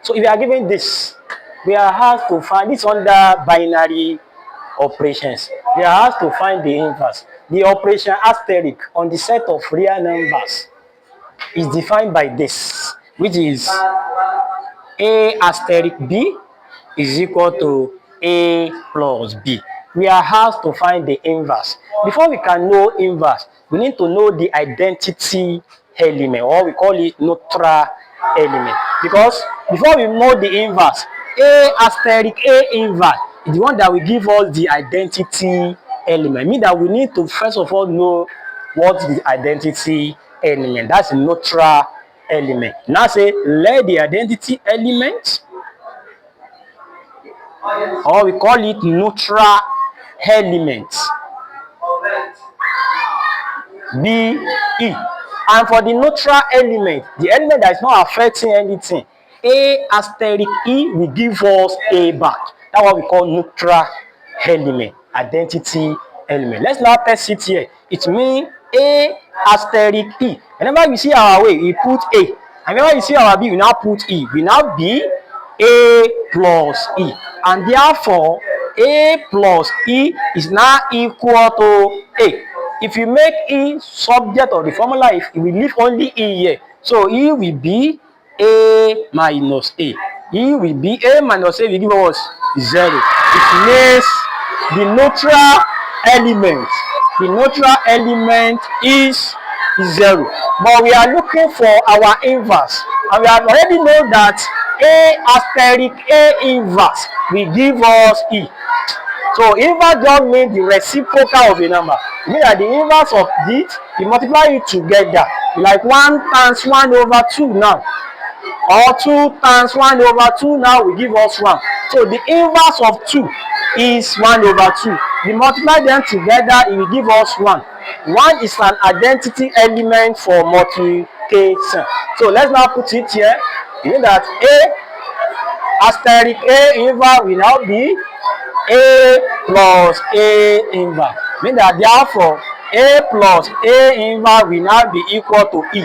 So if you are given this, we are asked to find this under binary operations. We are asked to find the inverse. The operation asterisk on the set of real numbers is defined by this, which is A asterisk B is equal to A plus B. We are asked to find the inverse. Before we can know inverse, we need to know the identity element, or we call it neutral element. Because before we know the inverse, A asterisk A inverse is the one that will give us the identity element. Mean that we need to first of all know what the identity element. That's the neutral element. Now say let the identity element, or we call it neutral element, be E. And for the neutral element, the element that is not affecting anything, A asterisk E will give us A back. That's what we call neutral element, identity element. Let's now test it here. It means A asterisk E. Whenever you see our way, we put A. And whenever you see our B, we now put E. We now be A plus E. And therefore, A plus E is now equal to A. If you make E subject of the formula, if we leave only E here, so E will be A minus A. E will be A minus A will give us 0. It means the neutral element is 0. But we are looking for our inverse. And we have already known that A asterisk A inverse will give us E. So inverse just means the reciprocal of a number. It means that the inverse of this, you multiply it together. Like 1 times 1 over 2 now. Or 2 times 1 over 2 now will give us 1. So the inverse of 2 is 1 over 2. We multiply them together, it will give us 1. 1 is an identity element for multiplication. So let's now put it here. You know that A asterisk A inverse will now be A plus A inverse. Mean that therefore A plus A inverse will now be equal to E.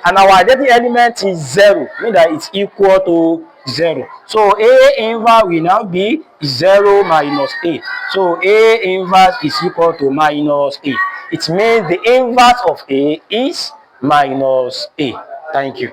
And our identity element is 0. Mean that it's equal to 0. So A inverse will now be 0 minus A. So A inverse is equal to minus A. It means the inverse of A is minus A. Thank you.